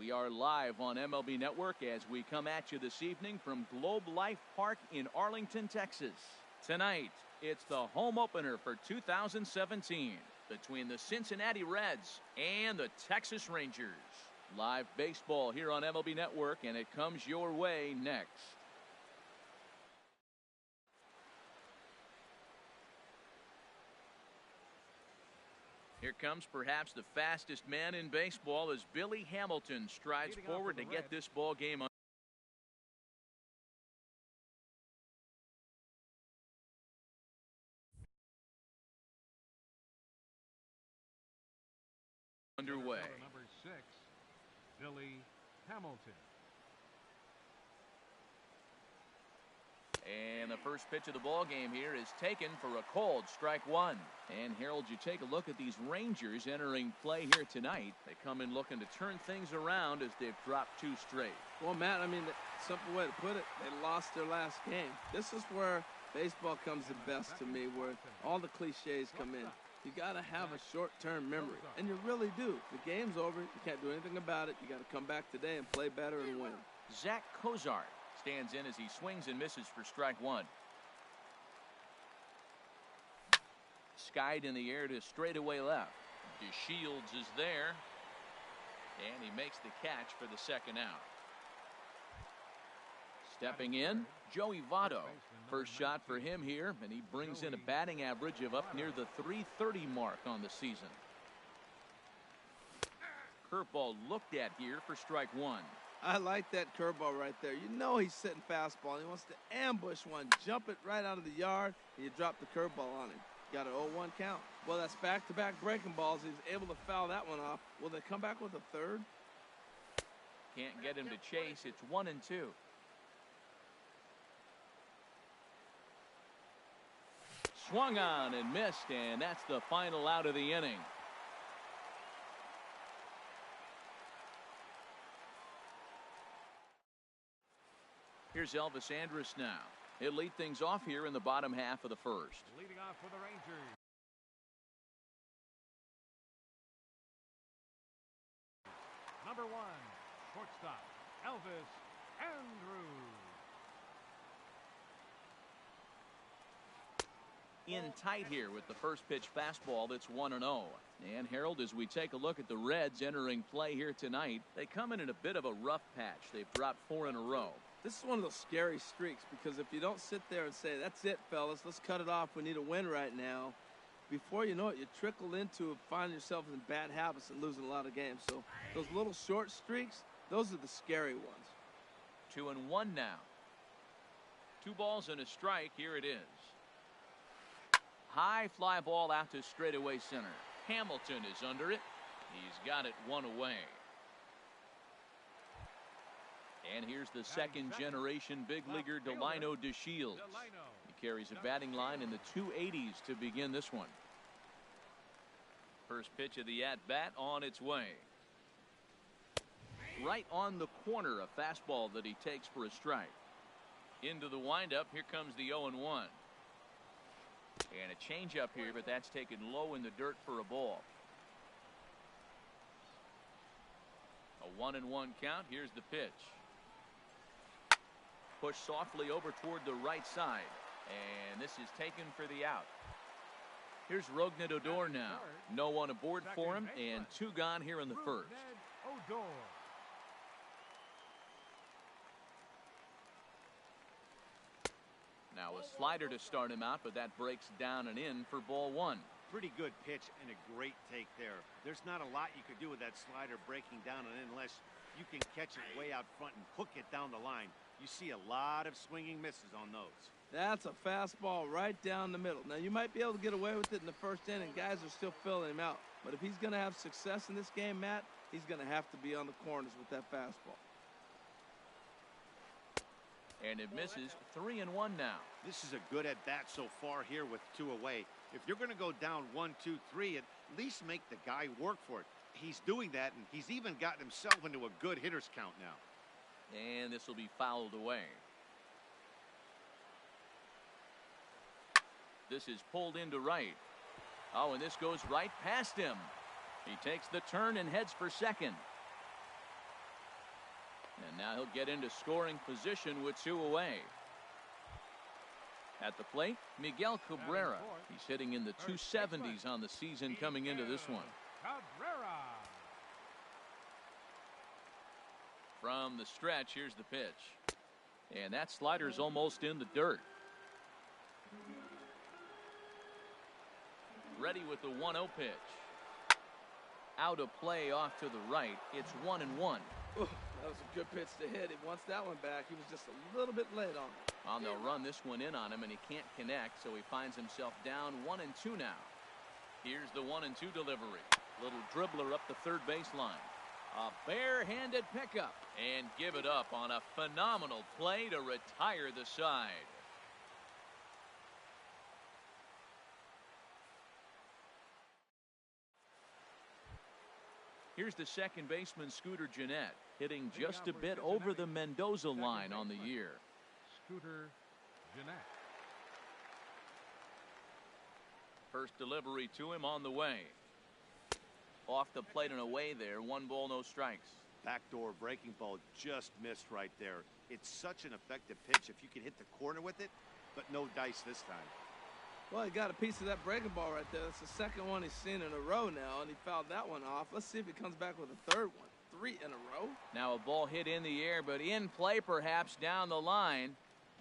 We are live on MLB Network as we come at you this evening from Globe Life Park in Arlington, Texas. Tonight, it's the home opener for 2017 between the Cincinnati Reds and the Texas Rangers. Live baseball here on MLB Network, and it comes your way next. Here comes perhaps the fastest man in baseball as Billy Hamilton strides forward to get this ball game underway. Number 6, Billy Hamilton. And the first pitch of the ball game here is taken for a cold strike one. And Harold, you take a look at these Rangers entering play here tonight. They come in looking to turn things around as they've dropped 2 straight. Well, Matt, I mean, the simple way to put it, they lost their last game. This is where baseball comes the best to me, where all the cliches come in. You got to have a short-term memory, and you really do. The game's over. You can't do anything about it. You got to come back today and play better and win. Zach Kozar stands in as he swings and misses for strike one. Skied in the air to straightaway left. DeShields is there, and he makes the catch for the second out. Stepping in, Joey Votto. First shot for him here, and he brings in a batting average of up near the .330 mark on the season. Curveball looked at here for strike one. I like that curveball right there. You know he's sitting fastball. He wants to ambush one, jump it right out of the yard, and you drop the curveball on him. Got an 0-1 count. Well, that's back-to-back breaking balls. He's able to foul that one off. Will they come back with a third? Can't get him to chase. It's 1-2. Swung on and missed, and that's the final out of the inning. Here's Elvis Andrus now. He'll lead things off here in the bottom half of the first. Leading off for the Rangers, number 1, shortstop, Elvis Andrus. In tight here with the first pitch fastball that's 1-0. And Harold, as we take a look at the Reds entering play here tonight, they come in a bit of a rough patch. They've dropped 4 in a row. This is one of those scary streaks because if you don't sit there and say, that's it, fellas, let's cut it off, we need a win right now, before you know it, you trickle into finding yourself in bad habits and losing a lot of games. So those little short streaks, those are the scary ones. 2-1 now. 2 balls and a strike. Here it is. High fly ball out to straightaway center. Hamilton is under it. He's got it 1 away. And here's the second generation big leaguer Delino DeShields. He carries a batting line in the 280s to begin this one. First pitch of the at-bat on its way. Right on the corner, a fastball that he takes for a strike. Into the windup, here comes the 0-1. And a changeup here, but that's taken low in the dirt for a ball. A 1-1 count. Here's the pitch. Pushed softly over toward the right side. And this is taken for the out. Here's Rougned Odor now. No one aboard for him, and 2 gone here in the first. Now a slider to start him out, but that breaks down and in for ball 1. Pretty good pitch and a great take there. There's not a lot you could do with that slider breaking down and in unless you can catch it way out front and hook it down the line. You see a lot of swinging misses on those. That's a fastball right down the middle. Now, you might be able to get away with it in the first inning. Guys are still filling him out. But if he's going to have success in this game, Matt, he's going to have to be on the corners with that fastball. And it misses. 3-1 now. This is a good at-bat so far here with 2 away. If you're going to go down 1, 2, 3, at least make the guy work for it. He's doing that, and he's even gotten himself into a good hitter's count now. And this will be fouled away. This is pulled into right. Oh, and this goes right past him. He takes the turn and heads for second. And now he'll get into scoring position with 2 away. At the plate, Miguel Cabrera. He's hitting in the 270s on the season coming into this one. Cabrera. From the stretch, here's the pitch. And that slider's almost in the dirt. Ready with the 1-0 pitch. Out of play off to the right. It's 1-1. Ooh, that was a good pitch to hit. He wants that one back. He was just a little bit late on it. Well, they'll run this one in on him, and he can't connect, so he finds himself down 1-2 now. Here's the 1-2 delivery. Little dribbler up the third baseline. A barehanded pickup, and give it up on a phenomenal play to retire the side. Here's the second baseman, Scooter Gennett, hitting just a bit over the Mendoza line on the year. Scooter Gennett. First delivery to him on the way. Off the plate and away there. 1 ball, no strikes. Backdoor breaking ball just missed right there. It's such an effective pitch if you can hit the corner with it, but no dice this time. Well, he got a piece of that breaking ball right there. That's the second one he's seen in a row now, and he fouled that one off. Let's see if he comes back with a third one. 3 in a row. Now a ball hit in the air, but in play perhaps down the line.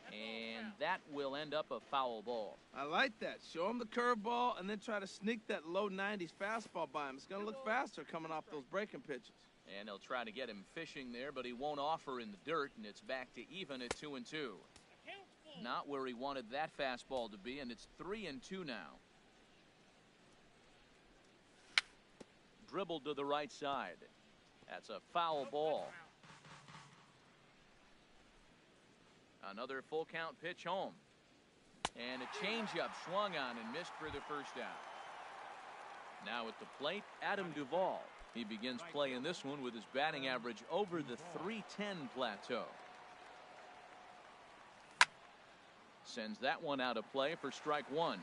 And that will end up a foul ball. I like that. Show him the curveball and then try to sneak that low 90s fastball by him. It's going to look faster coming off those breaking pitches. And they'll try to get him fishing there, but he won't offer in the dirt, and it's back to even at 2-2. Not where he wanted that fastball to be, and it's 3-2 now. Dribbled to the right side. That's a foul ball. Another full count pitch home. And a changeup swung on and missed for the first out. Now at the plate, Adam Duvall. He begins play in this one with his batting average over the .310 plateau. Sends that one out of play for strike 1.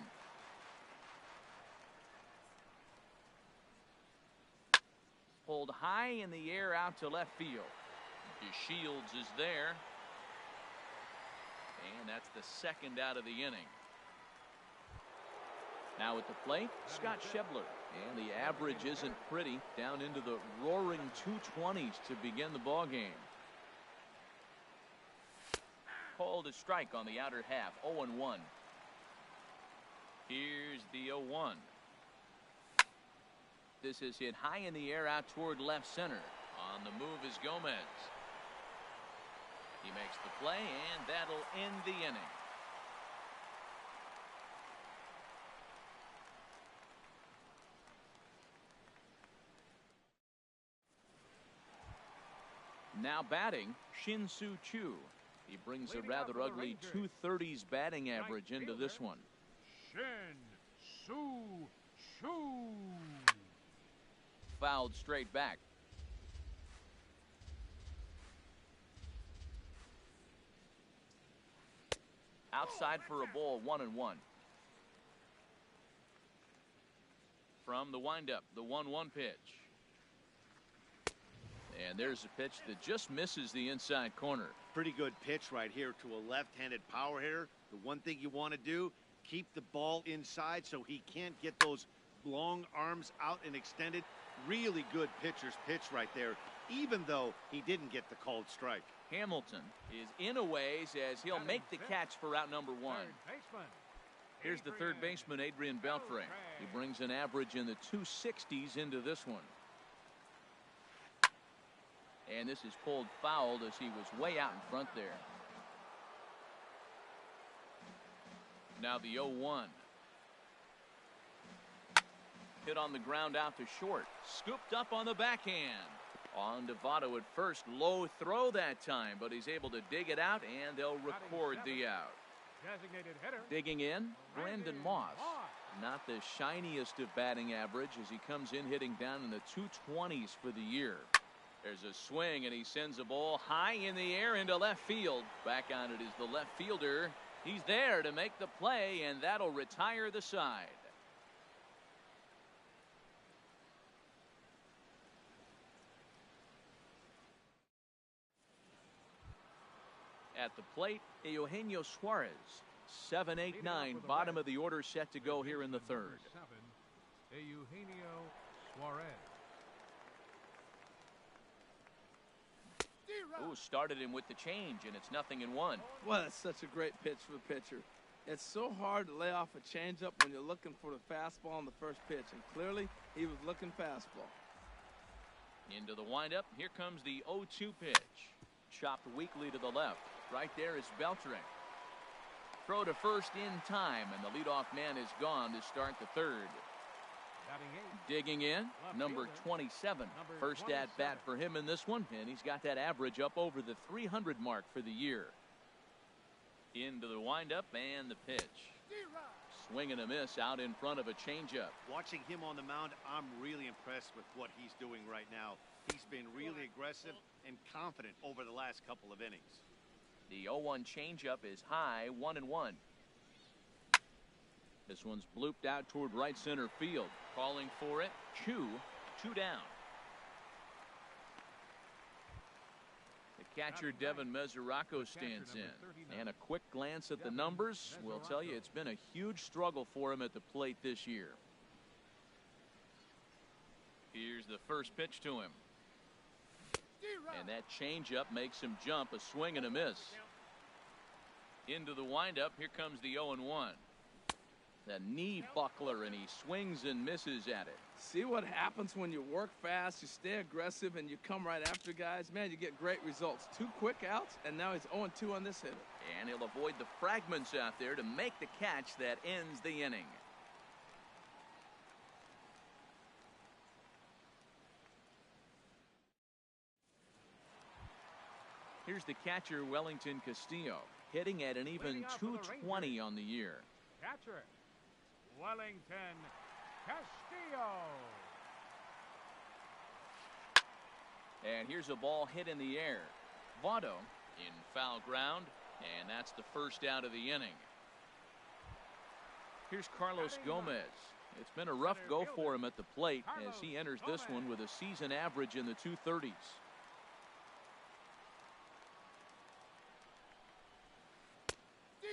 Pulled high in the air out to left field. DeShields is there. And that's the second out of the inning. Now at the plate, Scott Schebler. And the average isn't pretty, down into the roaring 220s to begin the ball game. Called a strike on the outer half, 0-1. Here's the 0-1. This is hit high in the air out toward left center. On the move is Gomez. He makes the play, and that'll end the inning. Now batting, Shin-Soo Choo. He brings a rather ugly 230s batting average into this one. Shin-Soo Choo. Fouled straight back. Outside for a ball, 1-1. From the windup, the 1-1 pitch. And there's a pitch that just misses the inside corner. Pretty good pitch right here to a left-handed power hitter. The one thing you want to do, keep the ball inside so he can't get those long arms out and extended. Really good pitcher's pitch right there, even though he didn't get the called strike. Hamilton is in a ways as he'll make the catch for out number 1. Here's the third baseman, Adrian Beltre. He brings an average in the 260s into this one. And this is pulled fouled as he was way out in front there. Now the 0-1. Hit on the ground out to short. Scooped up on the backhand. On to Votto at first. Low throw that time, but he's able to dig it out, and they'll record the out. Digging in, Brandon Moss. Not the shiniest of batting average as he comes in hitting down in the 220s for the year. There's a swing, and he sends a ball high in the air into left field. Back on it is the left fielder. He's there to make the play, and that'll retire the side. At the plate, Eugenio Suarez. 7-8-9, bottom of the order set to go here in the third. Eugenio Suarez. Ooh, started him with the change, and it's 0-1. Well, that's such a great pitch for the pitcher. It's so hard to lay off a changeup when you're looking for the fastball on the first pitch, and clearly he was looking fastball. Into the windup, here comes the 0-2 pitch. Chopped weakly to the left. Right there is Beltran. Throw to first in time, and the leadoff man is gone to start the third. Digging in, number 27. First at bat for him in this one, and he's got that average up over the 300 mark for the year. Into the windup and the pitch. Swing and a miss out in front of a changeup. Watching him on the mound, I'm really impressed with what he's doing right now. He's been really aggressive and confident over the last couple of innings. The 0-1 changeup is high, 1-1. This one's blooped out toward right center field. Calling for it, Chu, 2 down. The catcher, Devin Mesoraco, stands in. And a quick glance at the numbers will tell you it's been a huge struggle for him at the plate this year. Here's the first pitch to him. And that changeup makes him jump, a swing and a miss. Into the windup, here comes the 0-1. The knee buckler, and he swings and misses at it. See what happens when you work fast, you stay aggressive, and you come right after guys? Man, you get great results. 2 quick outs, and now he's 0-2 on this hitter. And he'll avoid the fragments out there to make the catch that ends the inning. Here's the catcher, Wellington Castillo, hitting at an even 220 on the year. Catcher, Wellington Castillo. And here's a ball hit in the air. Votto in foul ground, and that's the first out of the inning. Here's Carlos Gomez. It's been a rough go for him at the plate as he enters this one with a season average in the 230s.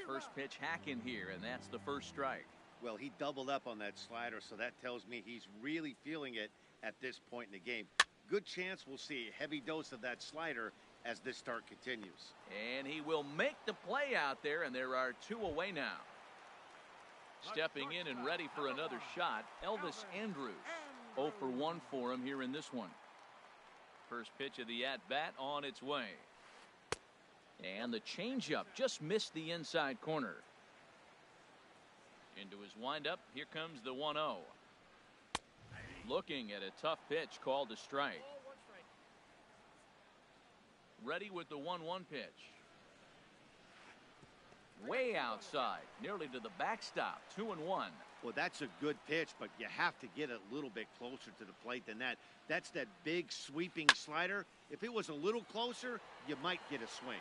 First pitch hack in here, and that's the first strike. Well, he doubled up on that slider, so that tells me he's really feeling it at this point in the game. Good chance we'll see a heavy dose of that slider as this start continues. And he will make the play out there, and there are 2 away now. Stepping in and ready for another shot, Elvis Andrus. 0 for 1 for him here in this one. First pitch of the at-bat on its way. And the changeup just missed the inside corner. Into his windup, here comes the 1-0. Looking at a tough pitch called a strike. Ready with the 1-1 pitch. Way outside, nearly to the backstop, 2-1. Well, that's a good pitch, but you have to get a little bit closer to the plate than that. That's that big sweeping slider. If it was a little closer, you might get a swing.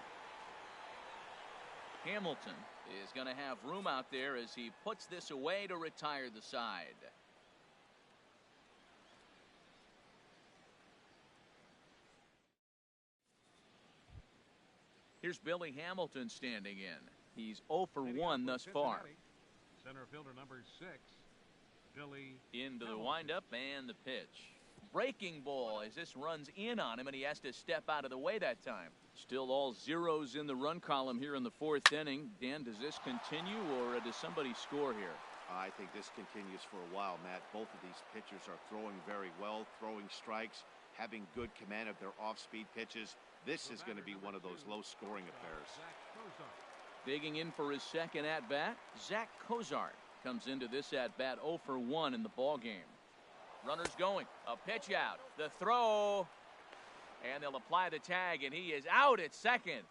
Hamilton is going to have room out there as he puts this away to retire the side. Here's Billy Hamilton standing in. He's 0 for 1 thus far. Center fielder number 6, Billy. Into the windup and the pitch. Breaking ball as this runs in on him, and he has to step out of the way that time. Still all zeros in the run column here in the 4th inning. Dan, does this continue, or does somebody score here? I think this continues for a while, Matt. Both of these pitchers are throwing very well, throwing strikes, having good command of their off-speed pitches. This is going to be one of those low-scoring affairs. Digging in for his second at-bat, Zach Cozart comes into this at-bat 0 for 1 in the ballgame. Runners going, a pitch out, the throw, and they'll apply the tag, and he is out at second.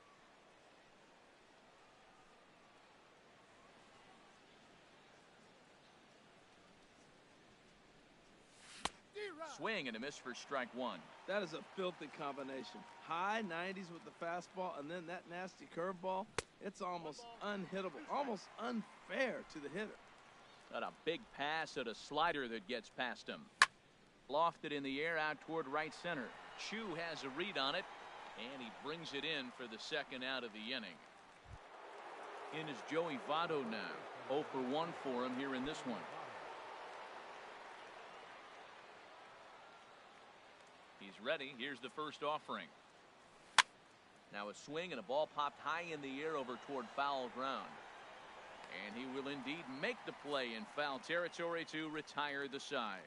Swing and a miss for strike 1. That is a filthy combination. High 90s with the fastball, and then that nasty curveball. It's almost unhittable, almost unfair to the hitter. Got a big pass at a slider that gets past him. Lofted in the air out toward right center. Chu has a read on it, and he brings it in for the second out of the inning. In is Joey Votto now. 0 for 1 for him here in this one. He's ready. Here's the first offering. Now a swing and a ball popped high in the air over toward foul ground. And he will indeed make the play in foul territory to retire the side.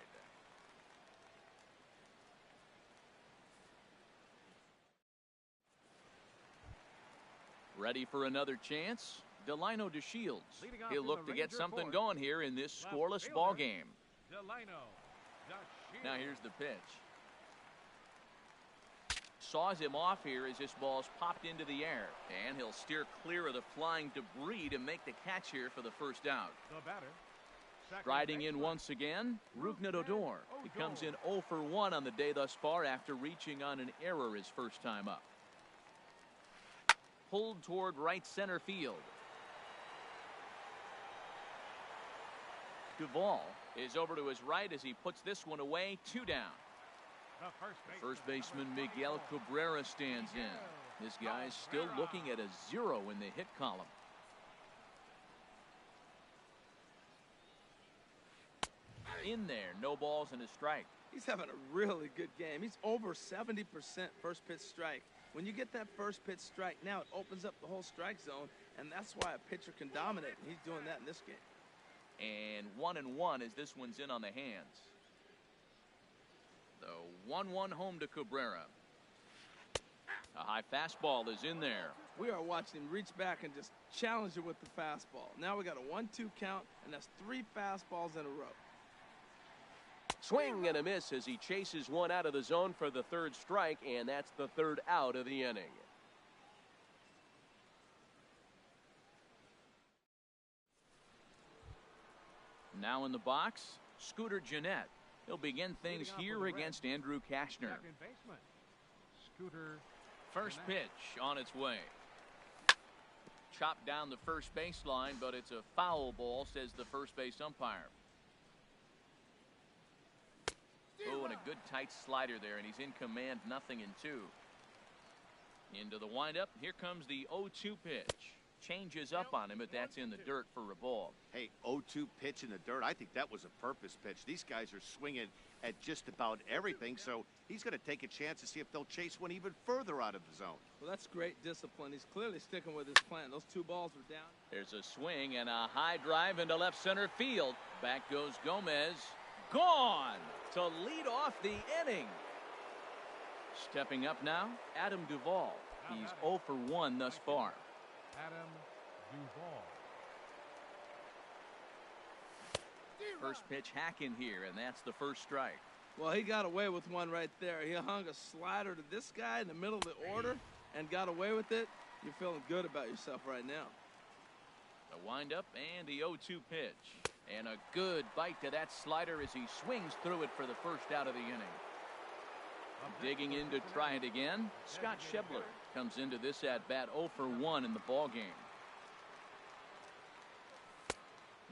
Ready for another chance? Delino DeShields. He'll look to get something going here in this scoreless ball game. Now here's the pitch. Saws him off here as this ball's popped into the air. And he'll steer clear of the flying debris to make the catch here for the first out. Striding in once again, Rougned Odor. He comes in 0 for 1 on the day thus far after reaching on an error his first time up. Pulled toward right center field. Duvall is over to his right as he puts this one away. 2 down. The first baseman Miguel Cabrera stands in. This guy's still looking at a 0 in the hit column. In there, no balls and a strike. He's having a really good game. He's over 70% first pitch strike. When you get that first pitch strike, now it opens up the whole strike zone, and that's why a pitcher can dominate, and he's doing that in this game. And 1-1 as this one's in on the hands. The 1-1 home to Cabrera. A high fastball is in there. We are watching him reach back and just challenge it with the fastball. Now we got a 1-2 count, and that's 3 fastballs in a row. Swing and a miss as he chases one out of the zone for the 3rd strike, and that's the 3rd out of the inning. Now in the box, Scooter Gennett. He'll begin things here against Andrew Kashner. First pitch on its way. Chopped down the first baseline, but it's a foul ball, says the first base umpire. Oh, and a good tight slider there, and he's in command, 0-2. Into the windup. Here comes the 0-2 pitch. Changes up on him, but that's in the dirt for a ball. Hey, 0-2 pitch in the dirt. I think that was a purpose pitch. These guys are swinging at just about everything, so he's going to take a chance to see if they'll chase one even further out of the zone. Well, that's great discipline. He's clearly sticking with his plan. Those 2 balls were down. There's a swing and a high drive into left center field. Back goes Gomez. Gone to lead off the inning. Stepping up now, Adam Duvall. He's 0 for 1 thus far. Adam Duvall. First pitch hack in here, and that's the first strike. Well, he got away with one right there. He hung a slider to this guy in the middle of the order and got away with it. You're feeling good about yourself right now. The windup and the 0-2 pitch. And a good bite to that slider as he swings through it for the first out of the inning. Digging in to try it again, Scott Schebler comes into this at-bat 0 for 1 in the ball game.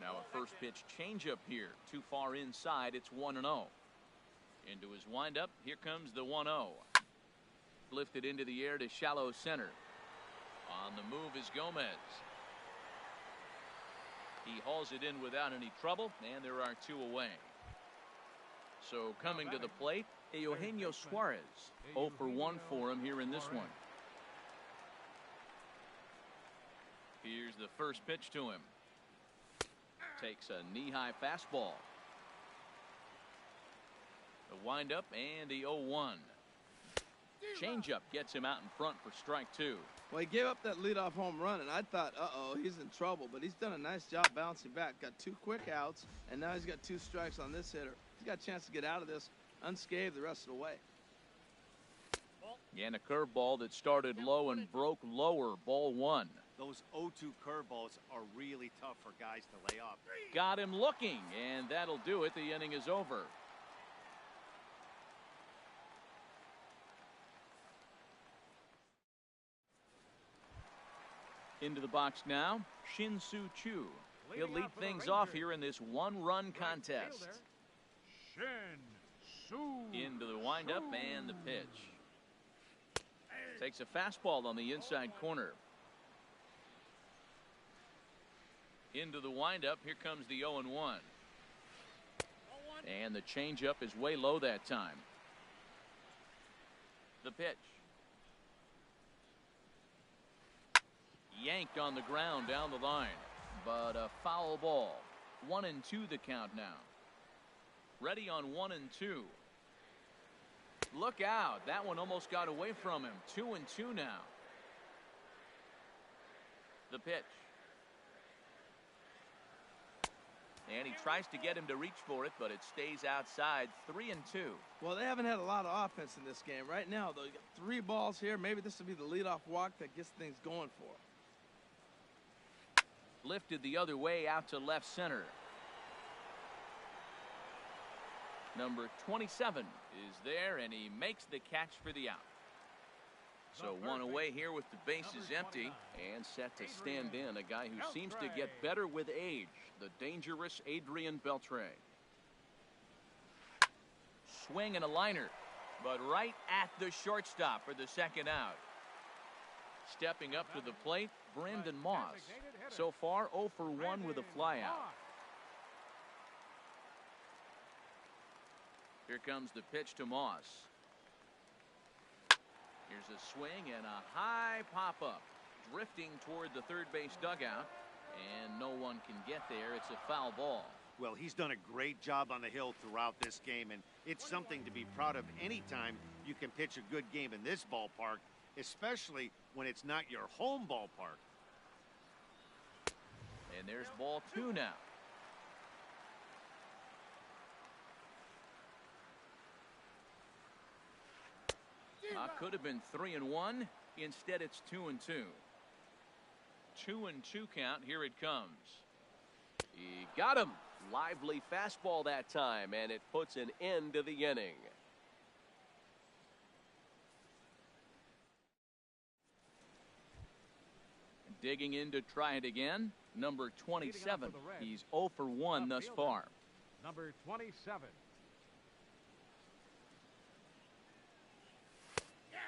Now a first pitch changeup here. Too far inside, it's 1-0. Into his windup, here comes the 1-0. Lifted into the air to shallow center. On the move is Gomez. He hauls it in without any trouble, and there are 2 away. So coming to the plate, Eugenio Suarez. 0 for 1 for him here in this one. Here's the first pitch to him. Takes a knee-high fastball. The windup and the 0-1. Changeup gets him out in front for strike 2. Well, he gave up that leadoff home run, and I thought, uh-oh, he's in trouble. But he's done a nice job bouncing back. Got 2 quick outs, and now he's got 2 strikes on this hitter. He's got a chance to get out of this unscathed the rest of the way. And a curveball that started low and broke lower. Ball 1. Those 0-2 curveballs are really tough for guys to lay off. Got him looking, and that'll do it. The inning is over. Into the box now, Shin-Soo Choo. He'll lead things off here in this 1-run contest. Into the windup and the pitch. Takes a fastball on the inside corner. Into the windup, here comes the 0-1. And the changeup is way low that time. The pitch. Yanked on the ground down the line. But a foul ball. 1-2 the count now. Ready on 1-2. Look out. That one almost got away from him. 2-2 now. The pitch. And he tries to get him to reach for it, but it stays outside. 3-2. Well, they haven't had a lot of offense in this game. Right now, though, you got 3 balls here. Maybe this will be the leadoff walk that gets things going for him. Lifted the other way out to left center. Number 27 is there, and he makes the catch for the out. So one away here with the bases empty and set to stand in a guy who seems to get better with age, the dangerous Adrian Beltre. Swing and a liner, but right at the shortstop for the second out. Stepping up to the plate, Brandon Moss. So far 0 for 1 with a flyout. Here comes the pitch to Moss. Here's a swing and a high pop-up. Drifting toward the third base dugout. And no one can get there. It's a foul ball. Well, he's done a great job on the hill throughout this game, and it's something to be proud of anytime you can pitch a good game in this ballpark, especially when it's not your home ballpark. And there's ball 2 now. Could have been 3-1. Instead, it's 2-2. 2-2 count. Here it comes. He got him. Lively fastball that time, and it puts an end to the inning. Digging in to try it again. Number 27. He's 0 for 1 thus far. Number 27.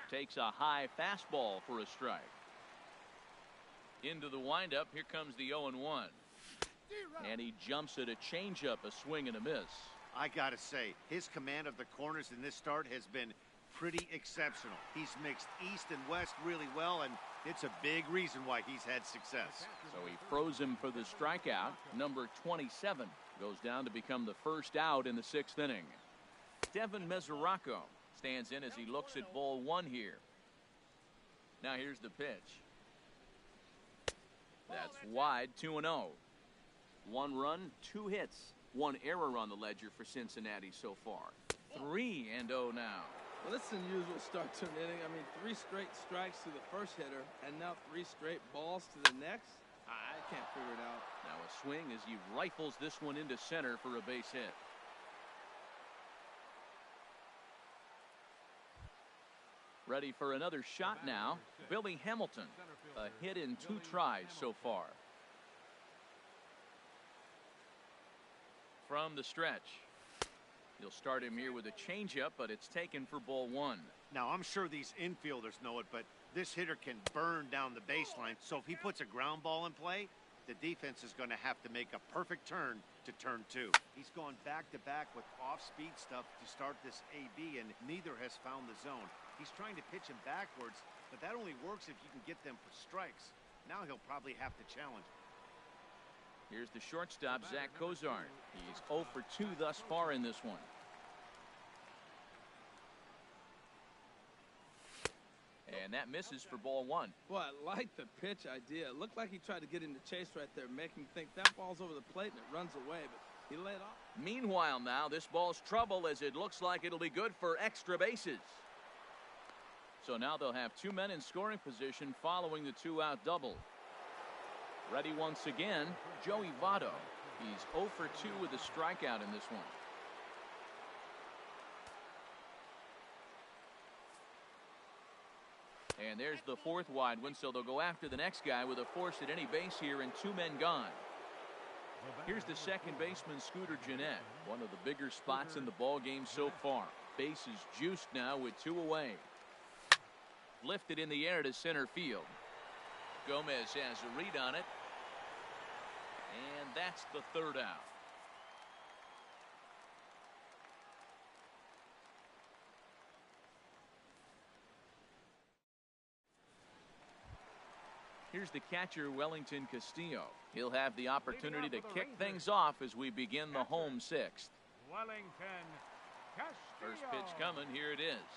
Takes a high fastball for a strike. Into the windup. Here comes the 0-1. And he jumps at a changeup, a swing and a miss. I gotta say, his command of the corners in this start has been pretty exceptional. He's mixed east and west really well, and it's a big reason why he's had success. So he froze him for the strikeout. Number 27 goes down to become the first out in the 6th inning. Devin Mesoraco stands in as he looks at ball 1 here. Now here's the pitch. That's wide. 2-0. 1 run, 2 hits, 1 error on the ledger for Cincinnati so far. 3-0 now. Well, it's an unusual start to an inning. I mean, 3 straight strikes to the first hitter, and now 3 straight balls to the next. I can't figure it out. Now a swing as he rifles this one into center for a base hit. Ready for another shot now. Billy Hamilton. A hit in 2 tries so far. From the stretch. He'll start him here with a changeup, but it's taken for ball 1. Now, I'm sure these infielders know it, but this hitter can burn down the baseline. So if he puts a ground ball in play, the defense is going to have to make a perfect turn to turn 2. He's gone back-to-back with off-speed stuff to start this AB, and neither has found the zone. He's trying to pitch him backwards, but that only works if you can get them for strikes. Now he'll probably have to challenge. Here's the shortstop, Zach Cozart. He's 0 for 2 thus far in this one. And that misses for ball 1. Boy, I like the pitch idea. It looked like he tried to get him to chase right there, make him think that ball's over the plate and it runs away, but he laid off. Meanwhile now, this ball's trouble as it looks like it'll be good for extra bases. So now they'll have 2 men in scoring position following the 2-out double. Ready once again, Joey Votto. He's 0 for 2 with a strikeout in this one. And there's the 4th wide one, so they'll go after the next guy with a force at any base here and 2 men gone. Here's the second baseman, Scooter Gennett. One of the bigger spots in the ball game so far. Base is juiced now with 2 away. Lifted in the air to center field. Gomez has a read on it. that's the third out. Here's the catcher, Wellington Castillo. He'll have the opportunity to kick things off as we begin the home sixth. Wellington Castillo. First pitch coming. Here it is.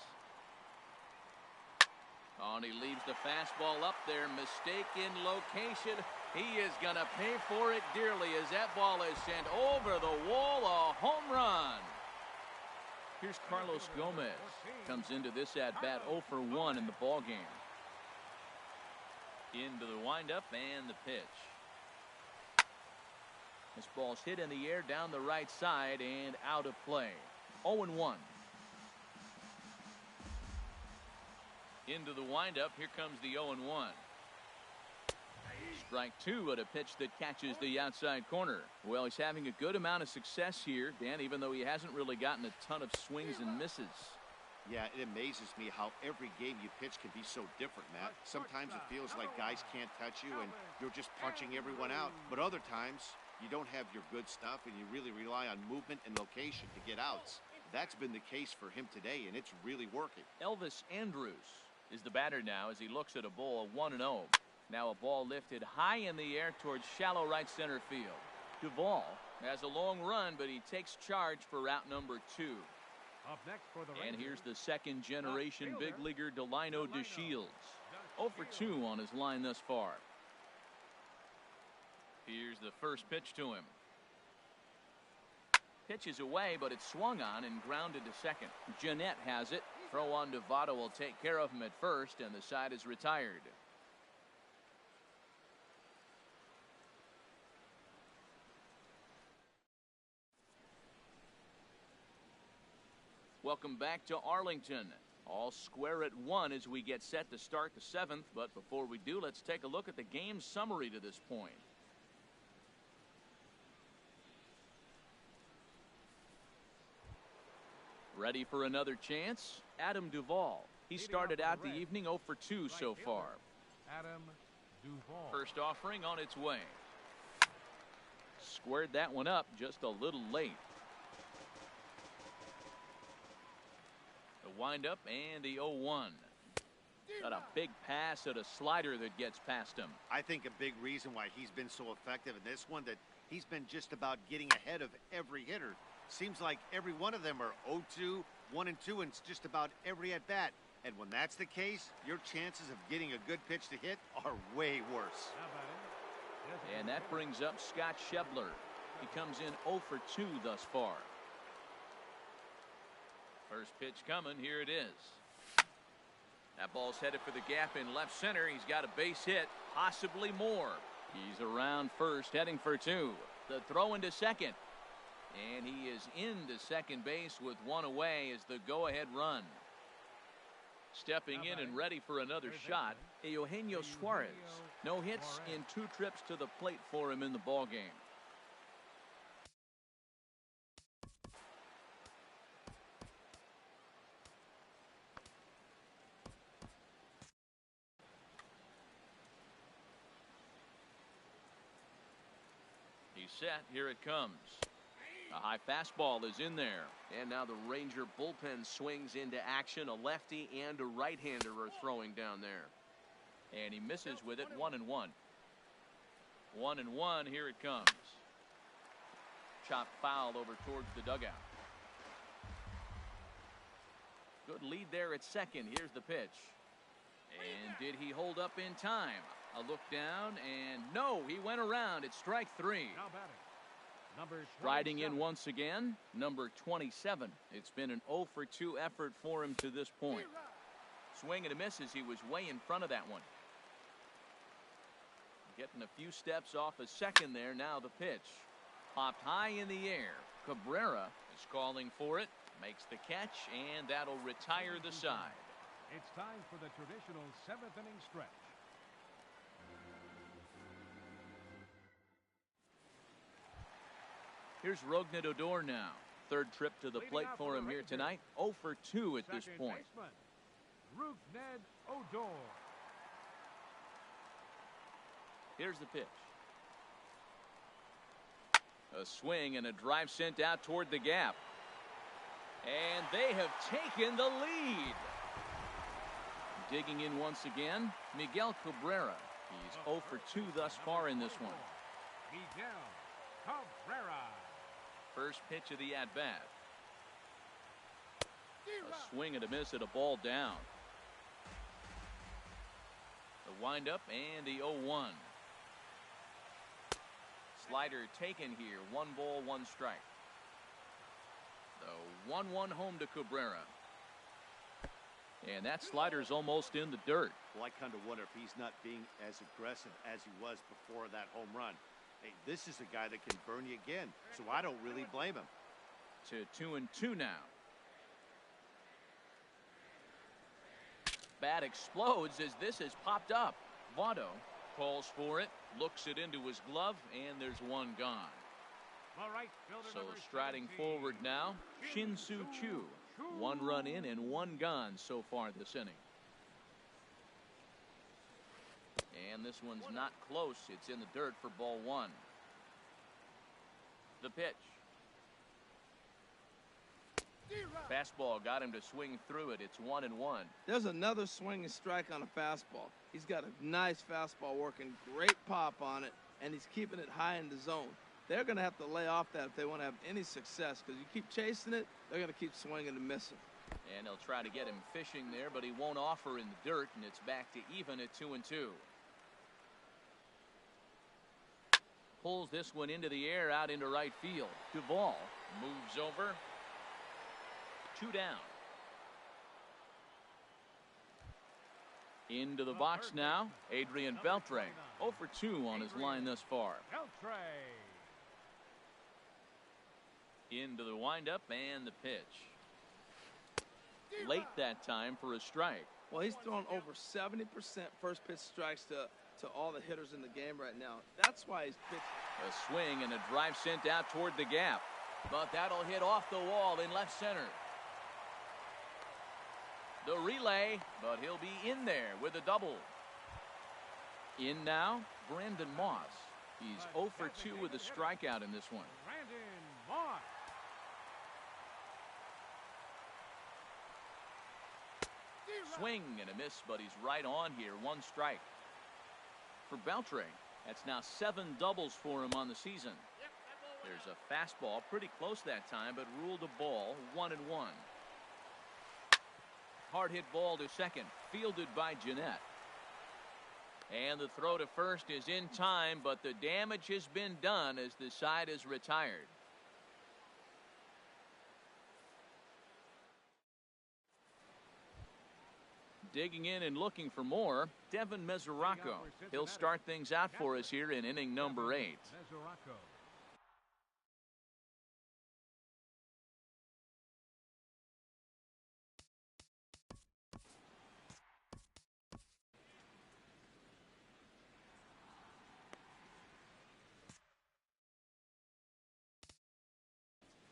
Oh, and he leaves the fastball up there. Mistake in location. He is going to pay for it dearly as that ball is sent over the wall. A home run. Here's Carlos Gomez. Comes into this at-bat 0 for 1 in the ballgame. Into the windup and the pitch. This ball's hit in the air down the right side and out of play. 0-1. Into the windup. Here comes the 0-1. Strike two at a pitch that catches the outside corner. Well, he's having a good amount of success here, Dan, even though he hasn't really gotten a ton of swings and misses. Yeah, it amazes me how every game you pitch can be so different, Matt. Sometimes it feels like guys can't touch you and you're just punching everyone out. But other times, you don't have your good stuff and you really rely on movement and location to get outs. That's been the case for him today, and it's really working. Elvis Andrus is the batter now as he looks at a ball 1-0. Now a ball lifted high in the air towards shallow right center field. Duvall has a long run, but he takes charge for route number 2. Up next for the And Rangers, here's the second generation big leaguer Delino DeShields. 0 for 2 on his line thus far. Here's the first pitch to him. Pitch is away, but it's swung on and grounded to second. Jeanette has it. Throw on to Votto will take care of him at first, and the side is retired. Welcome back to Arlington. All square at 1 as we get set to start the 7th. But before we do, let's take a look at the game summary to this point. Ready for another chance? Adam Duvall. He started out the evening 0 for 2 so far. Adam Duvall. First offering on its way. Squared that one up just a little late. The windup and the 0-1. Got a big pass at a slider that gets past him. I think a big reason why he's been so effective in this one that he's been just about getting ahead of every hitter. Seems like every one of them are 0-2, 1-2, and it's just about every at-bat. And when that's the case, your chances of getting a good pitch to hit are way worse. And that brings up Scott Schebler. He comes in 0 for 2 thus far. First pitch coming. Here it is. That ball's headed for the gap in left center. He's got a base hit, possibly more. He's around first, heading for 2. The throw into second. And he is into second base with one away as the go-ahead run. Stepping in and ready for another shot, Eugenio Suarez. No hits in 2 trips to the plate for him in the ballgame. He's set. Here it comes. A high fastball is in there. And now the Ranger bullpen swings into action. A lefty and a right-hander are throwing down there. And he misses with it. 1-1. 1-1. Here it comes. Chopped foul over towards the dugout. Good lead there at second. Here's the pitch. And did he hold up in time? A look down, and no, he went around. It's strike 3. Now batting. Number Striding in 27. once again, number 27. It's been an 0 for 2 effort for him to this point. Swing and a miss as he was way in front of that one. Getting a few steps off a second there. Now the pitch. Popped high in the air. Cabrera is calling for it. Makes the catch, and that'll retire the side. It's time for the traditional 7th inning stretch. Here's Rougned Odor now. Third trip to the plate for him here tonight. 0 for 2 at this Second point. baseman, Rougned Odor. Here's the pitch. A swing and a drive sent out toward the gap. And they have taken the lead. Digging in once again, Miguel Cabrera. He's 0 for 2 thus far in this one. Miguel Cabrera. First pitch of the at-bat. A swing and a miss at a ball down. The windup and the 0-1. Slider taken here. 1 ball, 1 strike. The 1-1 home to Cabrera. And that slider's almost in the dirt. Well, I kind of wonder if he's not being as aggressive as he was before that home run. Hey, this is a guy that can burn you again, so I don't really blame him. To 2-2 now. Bat explodes as this has popped up. Votto calls for it, looks it into his glove, and there's one gone. All right, fielder So number striding 17, forward now, Shin-Soo Choo. 1 run in and 1 gone so far this inning. And this one's not close. It's in the dirt for ball 1. The pitch. Fastball got him to swing through it. It's 1-1. There's another swinging strike on a fastball. He's got a nice fastball working, great pop on it, and he's keeping it high in the zone. They're going to have to lay off that if they want to have any success, because you keep chasing it, they're going to keep swinging and missing. And they'll try to get him fishing there, but he won't offer in the dirt, and it's back to even at 2-2. Pulls this one into the air out into right field. Duvall moves over. 2 down. Into the box now, Adrian Beltre. 0 for 2 on his line thus far. Beltre. Into the windup and the pitch. Late that time for a strike. Well, he's thrown over 70% first pitch strikes to all the hitters in the game right now. That's why he's pitched. A swing and a drive sent out toward the gap. But that'll hit off the wall in left center. The relay, but he'll be in there with a double. In now, Brandon Moss. He's 0 for 2 with a strikeout in this one. Brandon Moss. Swing and a miss, but he's right on here. 1 strike. For Beltre, that's now 7 doubles for him on the season. There's a fastball pretty close that time, but ruled a ball. 1-1. Hard hit ball to second, fielded by Jeanette. And the throw to first is in time, but the damage has been done as the side is retired. Digging in and looking for more, Devin Mesoraco. He'll start things out for us here in inning number 8. Mesoraco.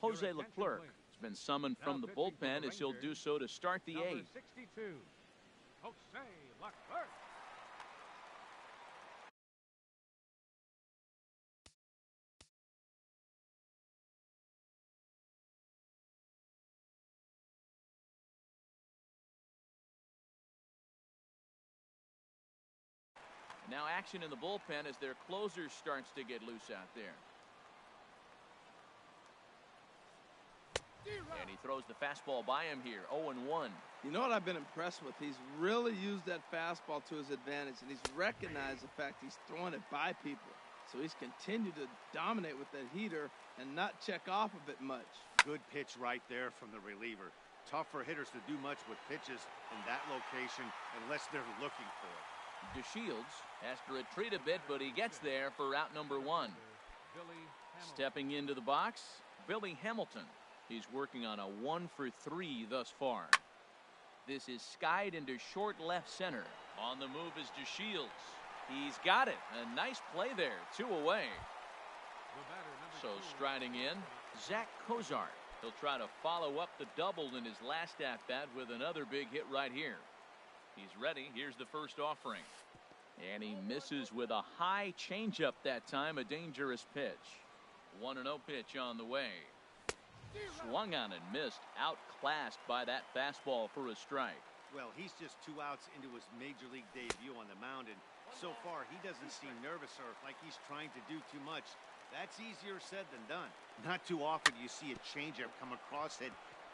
Jose Leclerc has been summoned from the bullpen as he'll do so to start the 8th. 62, Jose Leclerc. Now action in the bullpen as their closer starts to get loose out there. And he throws the fastball by him here. 0-1. You know what I've been impressed with? He's really used that fastball to his advantage, and he's recognized the fact he's throwing it by people. So he's continued to dominate with that heater and not check off of it much. Good pitch right there from the reliever. Tough for hitters to do much with pitches in that location unless they're looking for it. DeShields has to retreat a bit, but he gets there for out number 1. Stepping into the box, Billy Hamilton. He's working on a 1 for 3 thus far. This is skied into short left center. On the move is DeShields. He's got it. A nice play there. 2 away. So striding in, Zach Cozart. He'll try to follow up the double in his last at-bat with another big hit right here. He's ready. Here's the first offering. And he misses with a high changeup that time. A dangerous pitch. 1-0 pitch on the way. Swung on and missed. Outclassed by that fastball for a strike. Well, he's just 2 outs into his major league debut on the mound, and so far he doesn't seem nervous or like he's trying to do too much. That's easier said than done. Not too often you see a changeup come across at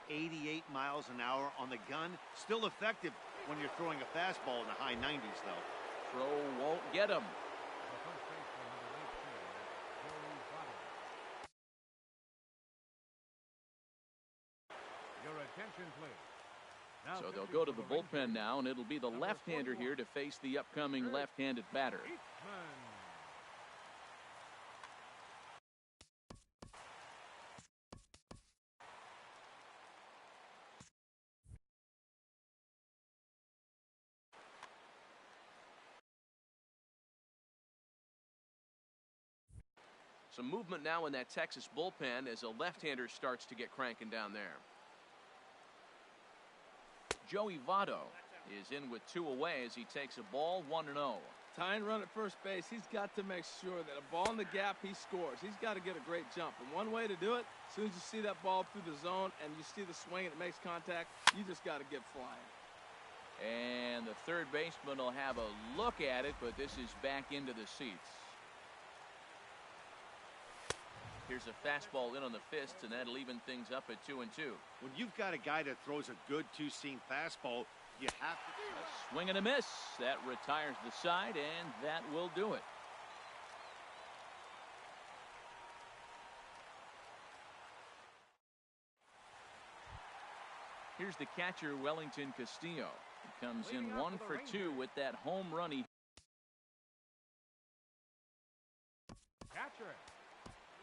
88 miles an hour on the gun. Still effective when you're throwing a fastball in the high 90s, though. Throw won't get him. The first baseman, number 18, Joey Votto. Your attention, please. Now So they'll pitching go to for the Rangers, bullpen now, and it'll be the number left-hander 41. here to face the upcoming left-handed batter. Eastman. Some movement now in that Texas bullpen as a left-hander starts to get cranking down there. Joey Votto is in with 2 away as he takes a ball 1-0. Tying run at first base, he's got to make sure that a ball in the gap, he scores. He's got to get a great jump. And one way to do it, as soon as you see that ball through the zone and you see the swing and it makes contact, you just got to get flying. And the third baseman will have a look at it, but this is back into the seats. Here's a fastball in on the fists, and that'll even things up at 2-2. When you've got a guy that throws a good two-seam fastball, you have to... A swing and a miss. That retires the side, and that will do it. Here's the catcher, Wellington Castillo. He comes in 1 for 2 with that home run. Catcher.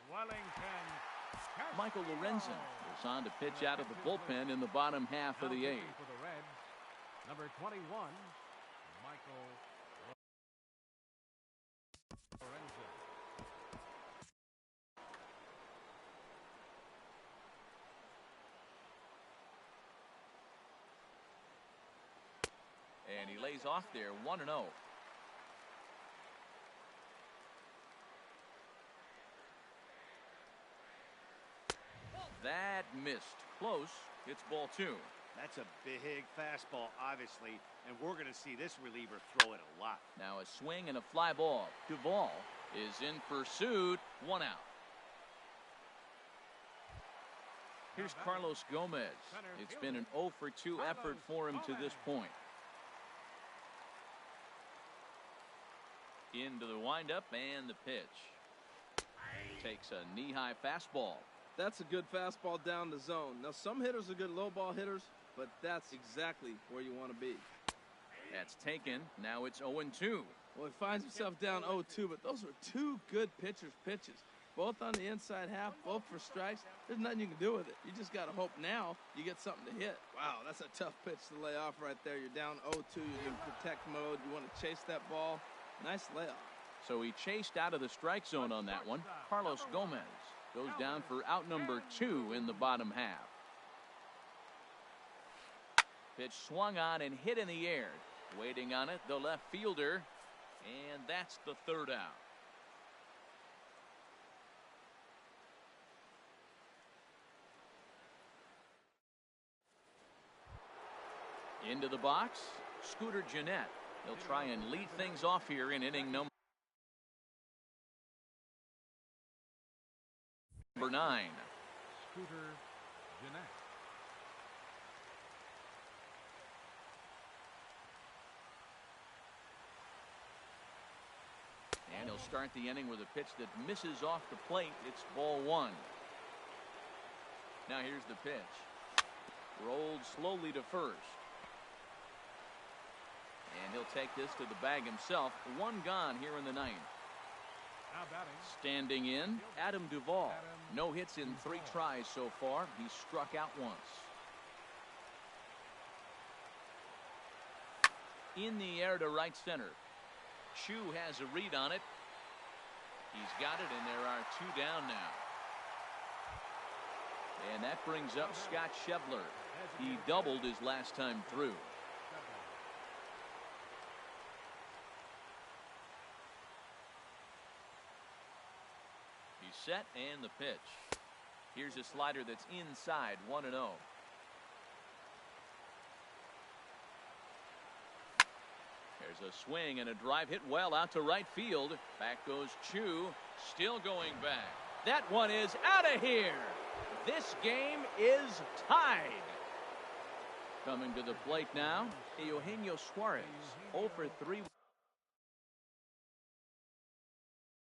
Wellington. Michael Lorenzen goes on to pitch out of the bullpen in the bottom half of the 8th. For the Reds, number 21, Michael Lorenzen. And he lays off there 1-0. That missed. Close. It's ball 2. That's a big fastball, obviously, and we're going to see this reliever throw it a lot. Now a swing and a fly ball. Duvall is in pursuit. 1 out. Here's Carlos Gomez. It's been an 0 for 2 effort for him to this point. Into the windup and the pitch. Takes a knee-high fastball. That's a good fastball down the zone. Now, some hitters are good low ball hitters, but that's exactly where you want to be. That's taken. Now it's 0-2. Well, he finds himself down 0-2, but those are 2 good pitchers' pitches. Both on the inside half, both for strikes. There's nothing you can do with it. You just got to hope now you get something to hit. Wow, that's a tough pitch to lay off right there. You're down 0-2. You're in protect mode. You want to chase that ball. Nice layoff. So he chased out of the strike zone on that one. Carlos Gomez goes down for out number 2 in the bottom half. Pitch swung on and hit in the air. Waiting on it, the left fielder. And that's the 3rd out. Into the box, Scooter Gennett. He'll try and lead things off here in inning number 9. Scooter Gennett. And he'll start the inning with a pitch that misses off the plate. It's ball 1. Now here's the pitch. Rolled slowly to first. And he'll take this to the bag himself. 1 gone here in the 9th. Now batting. Standing in, Adam Duvall. No hits in 3 tries so far. He's struck out once. In the air to right center. Chu has a read on it. He's got it, and there are 2 down now. And that brings up Scott Schebler. He doubled his last time through. set and the pitch. Here's a slider that's inside, 1-0. There's a swing and a drive hit well out to right field. Back goes Chu, still going back. That one is out of here. This game is tied. Coming to the plate now, Eugenio Suarez, 0 for 3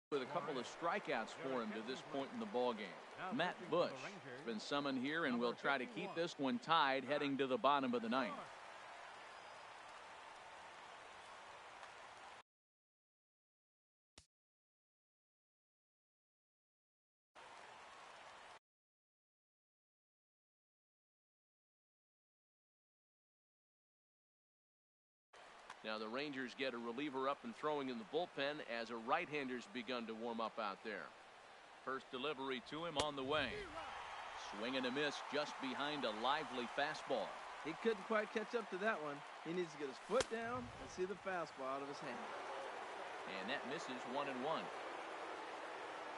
with a couple of strikeouts for him to this point in the ballgame. Matt Bush has been summoned here and will try to keep this one tied heading to the bottom of the ninth. Now the Rangers get a reliever up and throwing in the bullpen as a right-hander's begun to warm up out there. First delivery to him on the way. Swing and a miss just behind a lively fastball. He couldn't quite catch up to that one. He needs to get his foot down and see the fastball out of his hand. And that misses 1-1.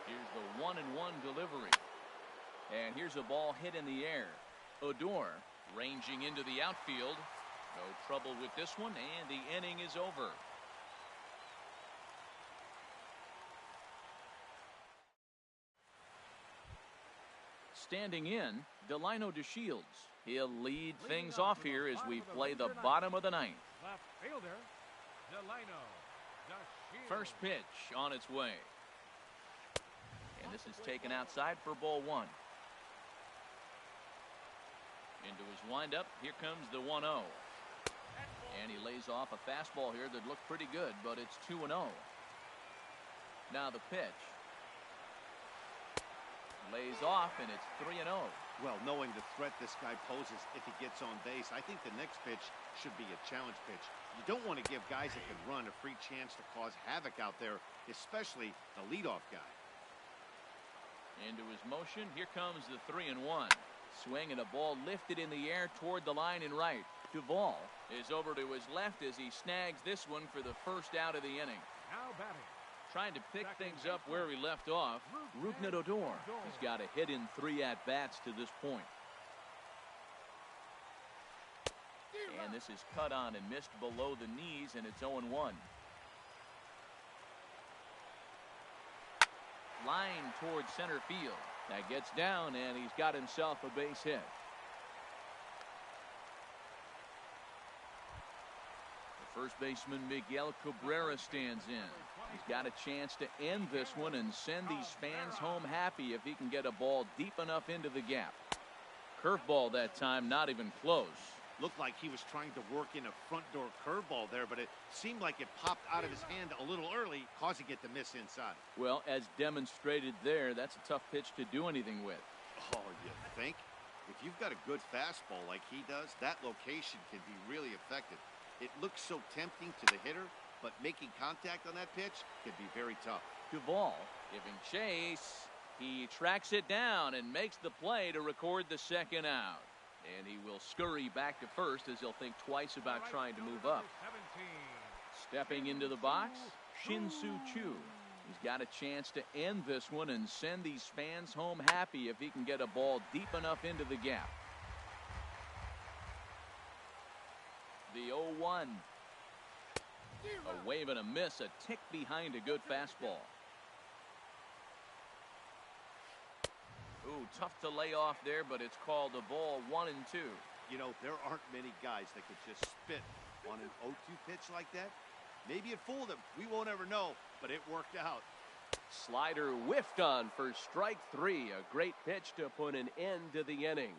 Here's the 1-1 delivery. And here's a ball hit in the air. Odor ranging into the outfield. No trouble with this one, and the inning is over. Standing in, Delino DeShields. He'll lead things off here as we play the bottom of the ninth. Left fielder, Delino DeShields. First pitch on its way. And this is taken outside for ball one. Into his windup, here comes the 1-0. And he lays off a fastball here that looked pretty good, but it's 2-0. Now the pitch. Lays off, and it's 3-0. Well, knowing the threat this guy poses if he gets on base, I think the next pitch should be a challenge pitch. You don't want to give guys that can run a free chance to cause havoc out there, especially the leadoff guy. Into his motion, here comes the 3-1. Swing and a ball lifted in the air toward the line and right. Duvall is over to his left as he snags this one for the first out of the inning. Now batting. Trying to pick things up where he left off, Rougned Odor. He's got a hit in 3 at-bats to this point. And this is cut on and missed below the knees, and it's 0-1. Line towards center field. That gets down, and he's got himself a base hit. The first baseman, Miguel Cabrera, stands in. He's got a chance to end this one and send these fans home happy if he can get a ball deep enough into the gap. Curveball that time, not even close. Looked like he was trying to work in a front door curveball there, but it seemed like it popped out of his hand a little early, causing it to miss inside. Well, as demonstrated there, that's a tough pitch to do anything with. Oh, you think? If you've got a good fastball like he does, that location can be really effective. It looks so tempting to the hitter, but making contact on that pitch can be very tough. Duvall giving chase. He tracks it down and makes the play to record the second out. And he will scurry back to first as he'll think twice about trying to move up. Stepping into the box, Shin-Soo Choo. He's got a chance to end this one and send these fans home happy if he can get a ball deep enough into the gap. The 0-1. A wave and a miss, a tick behind a good fastball. Ooh, tough to lay off there, but it's called a ball 1-2. You know, there aren't many guys that could just spit on an 0-2 pitch like that. Maybe it fooled him. We won't ever know, but it worked out. Slider whiffed on for strike 3. A great pitch to put an end to the inning.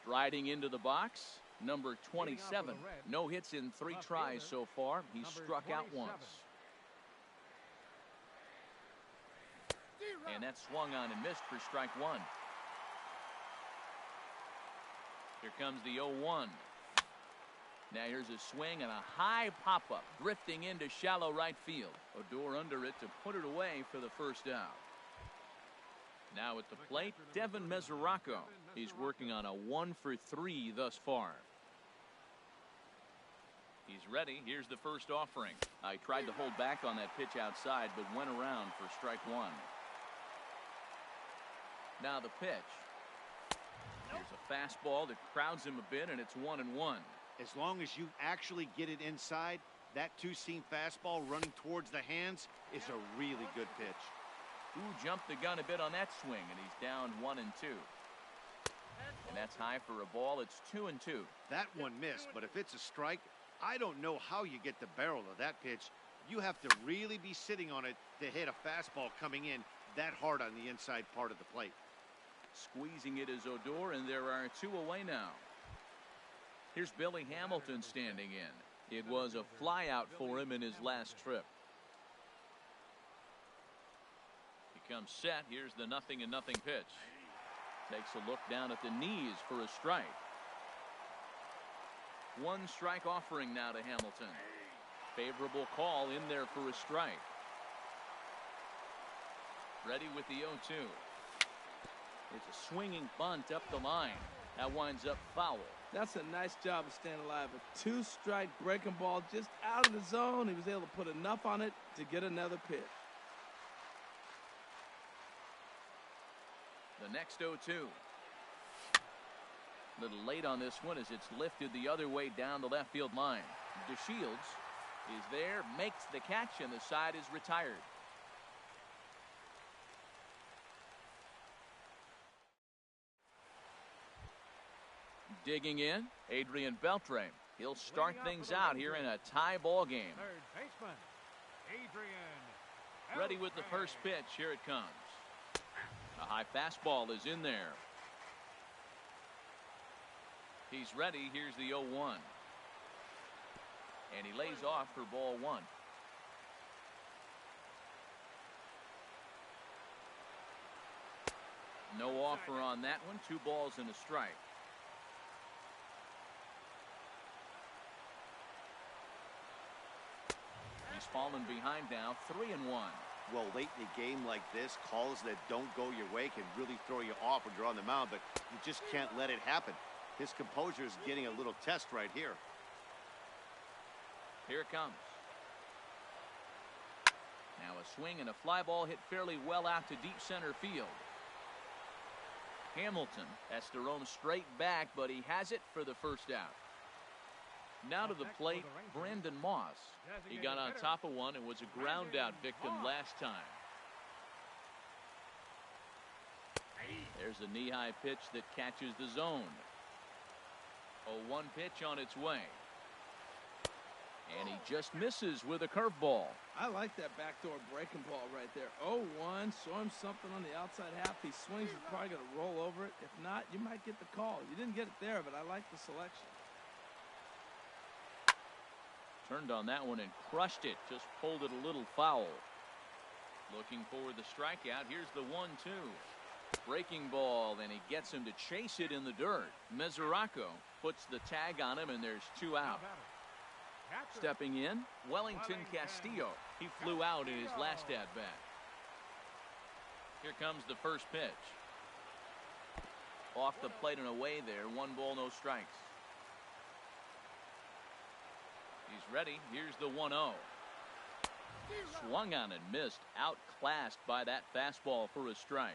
Striding into the box, number 27. No hits in 3 tries so far. He's struck out once. And that swung on and missed for strike 1. Here comes the 0-1. Now here's a swing and a high pop-up, drifting into shallow right field. Odor under it to put it away for the first out. Now at the plate, Devin Mesoraco. He's working on a 1 for 3 thus far. He's ready. Here's the first offering. I tried to hold back on that pitch outside, but went around for strike one. Now the pitch. Here's a fastball that crowds him a bit, and it's 1-1. As long as you actually get it inside, that two-seam fastball running towards the hands is a really good pitch. Ooh, jumped the gun a bit on that swing, and he's down 1-2. And that's high for a ball. It's 2-2. That one missed, but if it's a strike, I don't know how you get the barrel of that pitch. You have to really be sitting on it to hit a fastball coming in that hard on the inside part of the plate. Squeezing it is Odor, and there are two away now. Here's Billy Hamilton standing in. It was a flyout for him in his last trip. He comes set. Here's the 0-0 pitch. Takes a look down at the knees for a strike. One strike offering now to Hamilton. Favorable call in there for a strike. Ready with the 0-2. It's a swinging bunt up the line. That winds up foul. That's a nice job of staying alive. A two-strike breaking ball just out of the zone. He was able to put enough on it to get another pitch. The next 0-2. A little late on this one as it's lifted the other way down the left field line. DeShields is there, makes the catch, and the side is retired. Digging in, Adrian Beltre. He'll start things out here in a tie ball game. Third baseman, Adrian. Ready with the first pitch. Here it comes. A high fastball is in there. He's ready. Here's the 0-1. And he lays off for ball one. No offer on that one. 2 balls and a strike. He's fallen behind now, 3-1. Well, late in a game like this, calls that don't go your way can really throw you off when you're on the mound, but you just can't let it happen. His composure is getting a little test right here. Here it comes. Now a swing and a fly ball hit fairly well out to deep center field. Hamilton has to roam straight back, but he has it for the first out. Now to the plate, Brandon Moss. He got on top of one and was a ground out victim last time. There's a knee-high pitch that catches the zone. 0-1 pitch on its way. And he just misses with a curveball. I like that backdoor breaking ball right there. 0-1, show him something on the outside half. He swings, he's probably going to roll over it. If not, you might get the call. You didn't get it there, but I like the selection. Turned on that one and crushed it. Just pulled it a little foul. Looking for the strikeout. Here's the 1-2. Breaking ball, and he gets him to chase it in the dirt. Mesoraco puts the tag on him, and there's 2 out. Stepping in, Wellington Castillo. He flew out in his last at-bat. Here comes the first pitch. Off the plate and away there. 1 ball, no strikes. He's ready. Here's the 1-0. Swung on and missed. Outclassed by that fastball for a strike.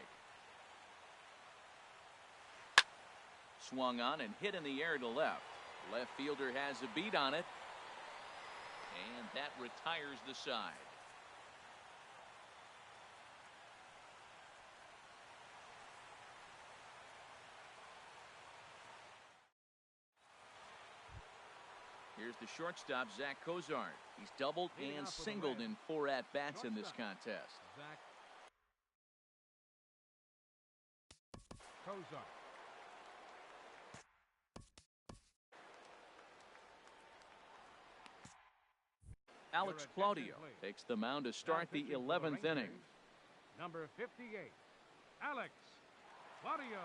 Swung on and hit in the air to left. Left fielder has a beat on it. And that retires the side. Here's the shortstop, Zach Cozart. He's doubled and singled in 4 at-bats in this contest. Zach Cozart. Alex Claudio takes the mound to start the 11th inning. Number 58, Alex Claudio.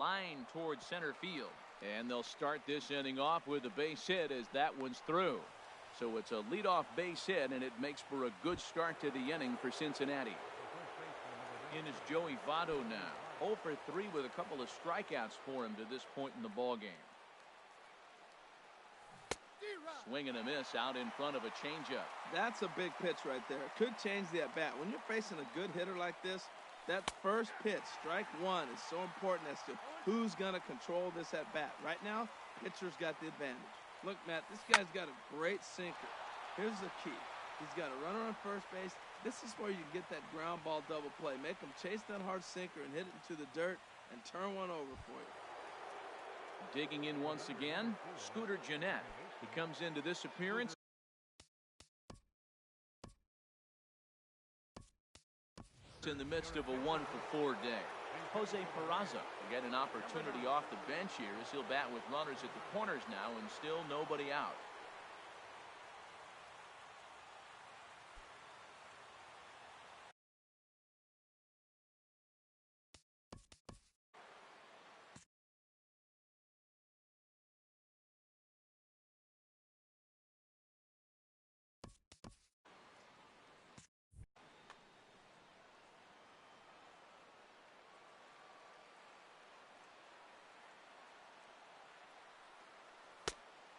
Line towards center field. And they'll start this inning off with a base hit as that one's through. So it's a leadoff base hit, and it makes for a good start to the inning for Cincinnati. In is Joey Votto now. 0 for 3 with a couple of strikeouts for him to this point in the ballgame. Swing and a miss out in front of a changeup. That's a big pitch right there. Could change the at-bat. When you're facing a good hitter like this, that first pitch, strike one, is so important as to who's going to control this at-bat. Right now, pitcher's got the advantage. Look, Matt, this guy's got a great sinker. Here's the key. He's got a runner on first base. This is where you get that ground ball double play. Make him chase that hard sinker and hit it into the dirt and turn one over for you. Digging in once again, Scooter Gennett. He comes into this appearance in the midst of a 1-for-4 day. Jose Peraza will get an opportunity off the bench here as he'll bat with runners at the corners now and still nobody out.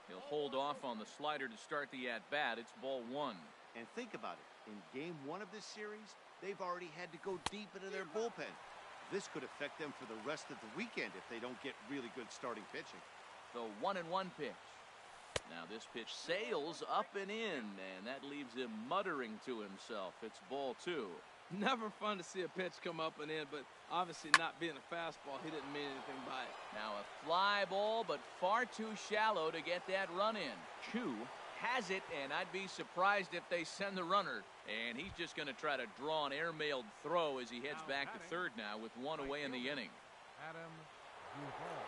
He'll hold off on the slider to start the at-bat. It's ball one. And think about it. In game one of this series, they've already had to go deep into their bullpen. This could affect them for the rest of the weekend if they don't get really good starting pitching. The 1-1 pitch. Now this pitch sails up and in, and that leaves him muttering to himself. It's ball two. Never fun to see a pitch come up and in, but obviously not being a fastball, he didn't mean anything by it. Now a fly ball, but far too shallow to get that run in. Chu has it, and I'd be surprised if they send the runner. And he's just going to try to draw an airmailed throw as he heads back to third now with one away in the inning. Adam Duvall.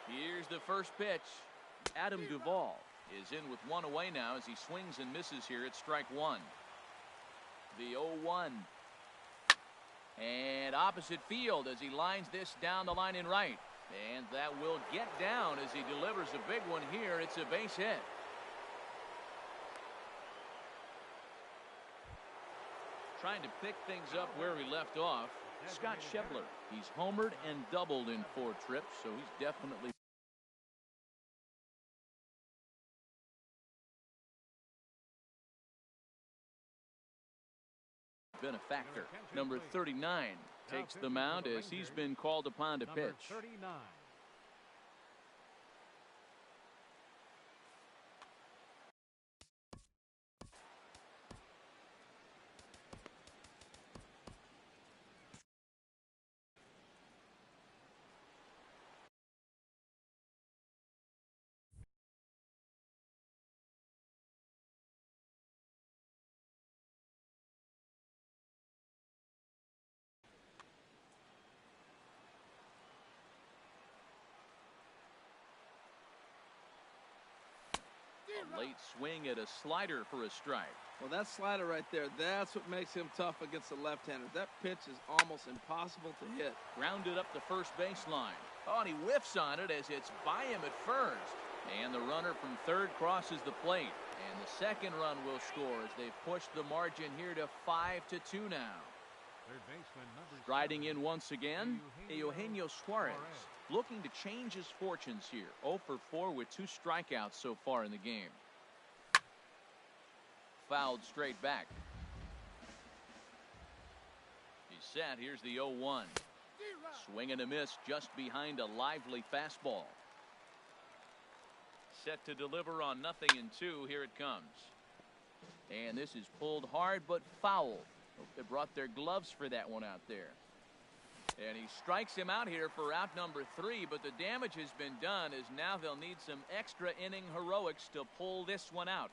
Here's the first pitch. Adam Duvall is in with one away now as he swings and misses here at strike one. The 0-1. And opposite field as he lines this down the line in right. And that will get down as he delivers a big one here. It's a base hit. Trying to pick things up where we left off. Scott Schebler. He's homered and doubled in 4 trips, so he's definitely been a factor. Number 39 takes the mound as he's been called upon to pitch. 39. A late swing at a slider for a strike. Well, that slider right there, that's what makes him tough against the left-hander. That pitch is almost impossible to hit. Grounded up the first baseline. Oh, and he whiffs on it as it's by him at first. And the runner from third crosses the plate. And the second run will score as they've pushed the margin here to 5-2 now. Third baseman number Striding in once again, Eugenio Suarez. Looking to change his fortunes here. 0 for 4 with 2 strikeouts so far in the game. Fouled straight back. He's set. Here's the 0-1. Swing and a miss just behind a lively fastball. Set to deliver on 0-2. Here it comes. And this is pulled hard but foul. Hope they brought their gloves for that one out there. And he strikes him out here for out number 3, but the damage has been done as now they'll need some extra inning heroics to pull this one out.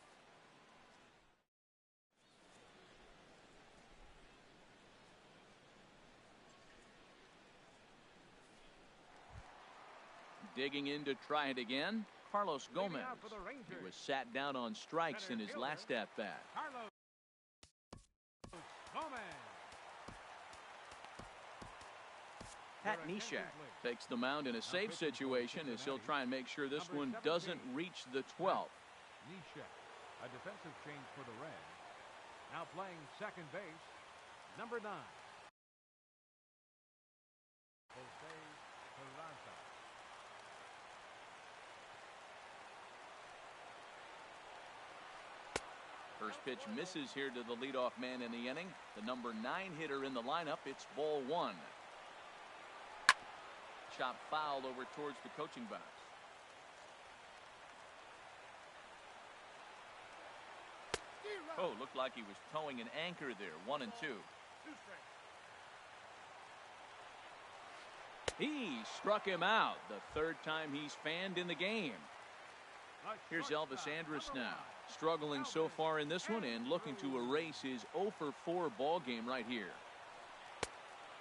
Digging in to try it again, Carlos Gomez. He was sat down on strikes in his last at-bat. Carlos Gomez. Pat Neshek takes the mound in a safe situation as he'll try and make sure this one doesn't reach the 12th. Neshek, a defensive change for the Reds. Now playing second base, number 9. Jose Carranza. First pitch misses here to the leadoff man in the inning. The number 9 hitter in the lineup. It's ball 1. Chop foul over towards the coaching box. Oh, looked like he was towing an anchor there. 1 and 2. He struck him out. The third time he's fanned in the game. Here's Elvis Andrus now. Struggling so far in this one and looking to erase his 0 for 4 ball game right here.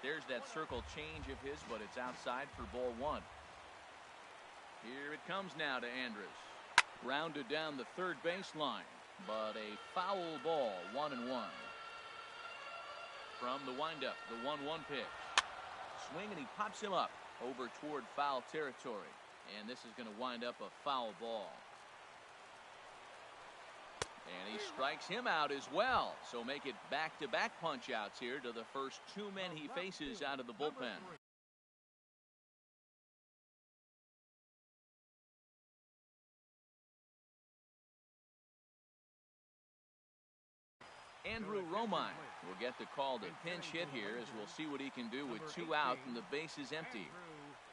There's that circle change of his, but it's outside for ball 1. Here it comes now to Andrus. Grounded down the third baseline, but a foul ball, 1 and 1. From the windup, the 1-1 pitch. Swing and he pops him up over toward foul territory. And this is going to wind up a foul ball. And he strikes him out as well. So make it back-to-back punch-outs here to the first 2 men he faces out of the bullpen. Andrew Romine will get the call to pinch hit here, as we'll see what he can do with 2 out and the base is empty.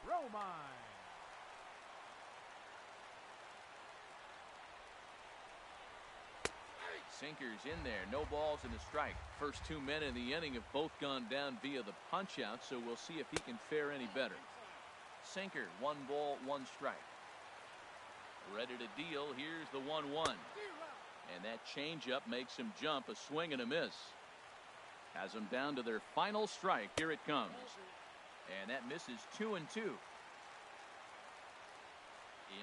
Romine. Sinker's in there, no balls and a strike. First 2 men in the inning have both gone down via the punch out, so we'll see if he can fare any better. Sinker, 1 ball, 1 strike. Ready to deal. Here's the 1-1. And that changeup makes him jump, a swing and a miss. Has them down to their final strike. Here it comes. And that misses 2 and 2.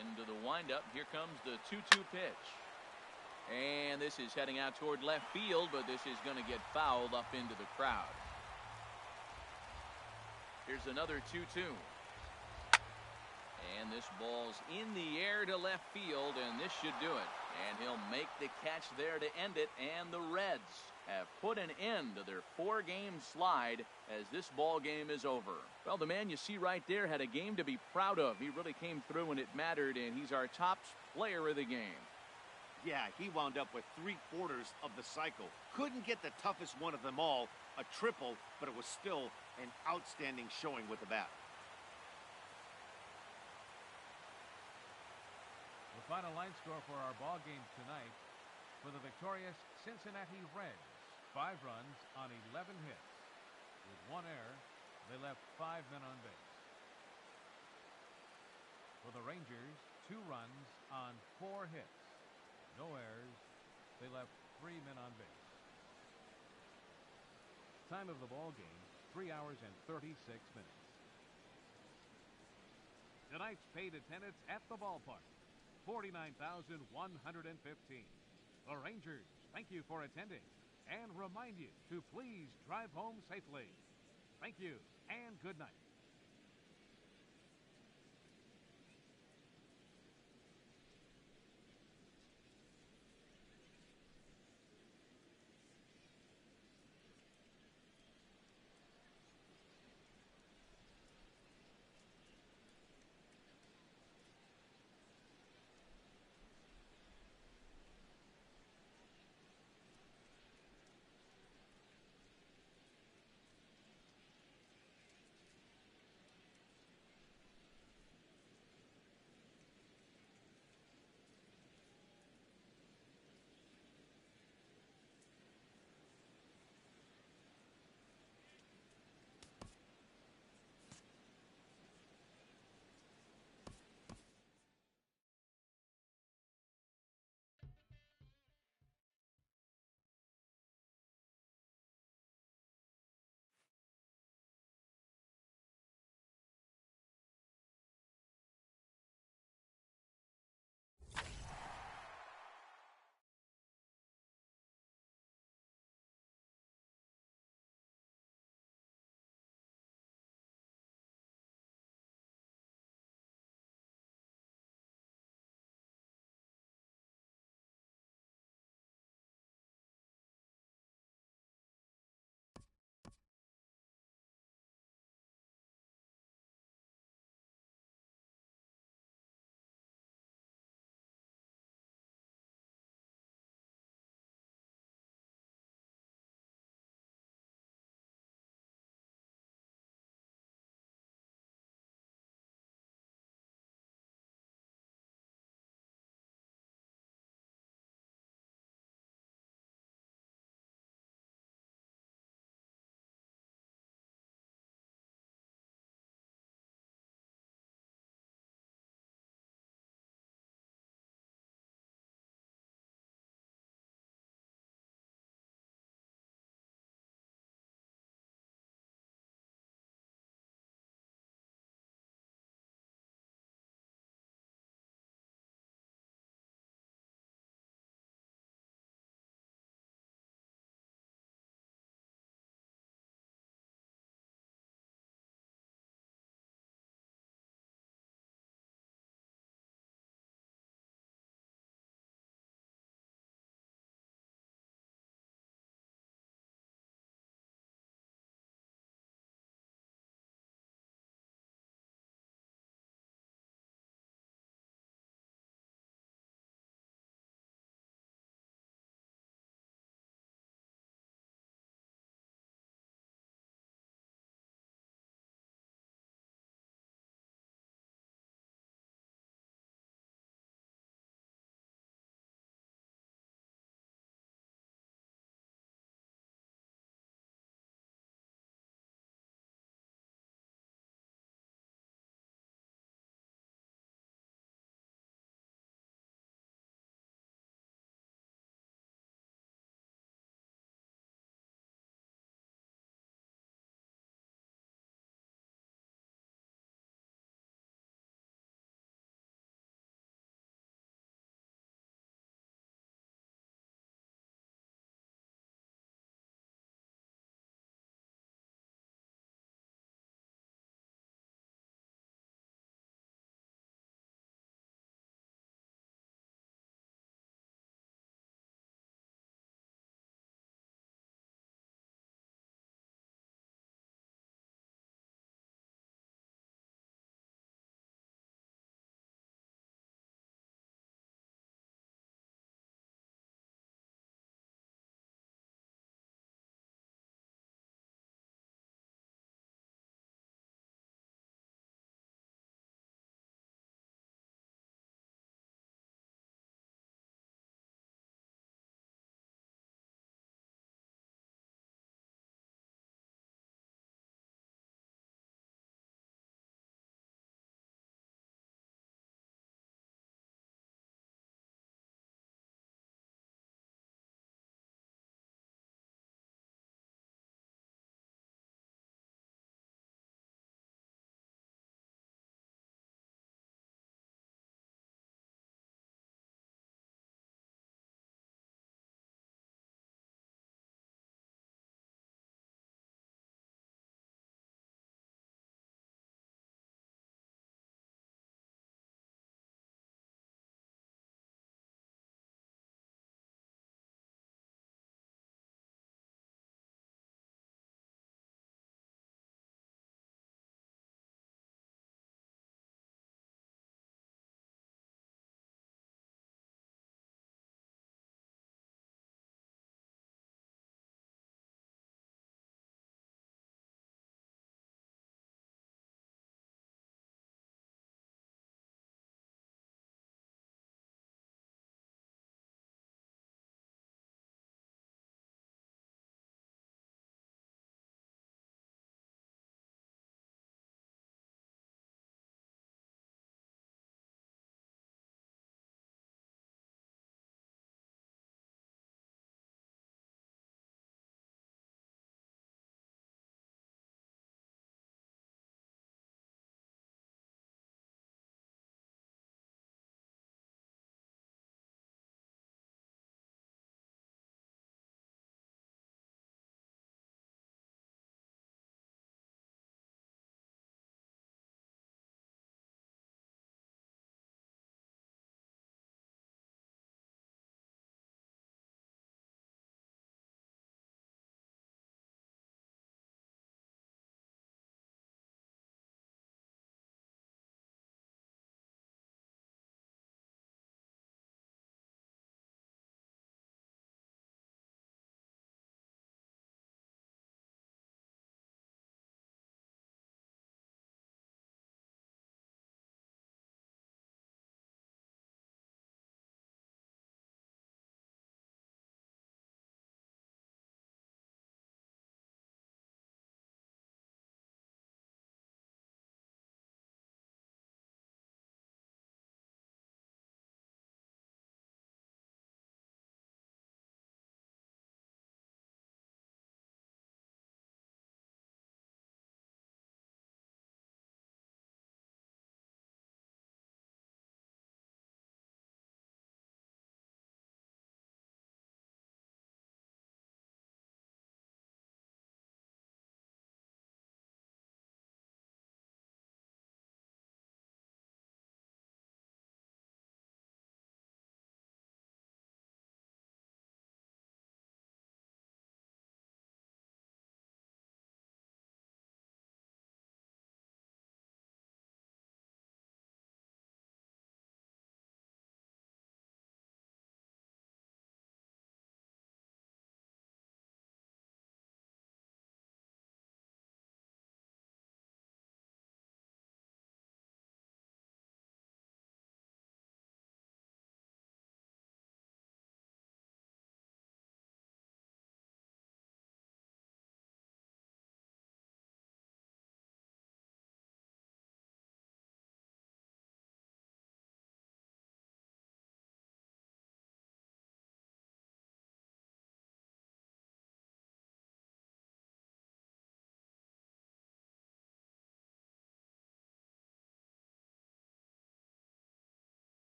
Into the windup. Here comes the 2-2 pitch. And this is heading out toward left field, but this is going to get fouled up into the crowd. Here's another 2-2. And this ball's in the air to left field, and this should do it. And he'll make the catch there to end it, and the Reds have put an end to their 4-game slide as this ball game is over. Well, the man you see right there had a game to be proud of. He really came through when it mattered, and he's our top player of the game. Yeah, he wound up with 3/4 of the cycle. Couldn't get the toughest one of them all, a triple, but it was still an outstanding showing with the bat. The final line score for our ball game tonight: for the victorious Cincinnati Reds, 5 runs on 11 hits. With 1 error, they left 5 men on base. For the Rangers, 2 runs on 4 hits. No errors. They left 3 men on base. Time of the ball game, 3 hours and 36 minutes. Tonight's paid attendance at the ballpark, 49,115. The Rangers thank you for attending and remind you to please drive home safely. Thank you and good night.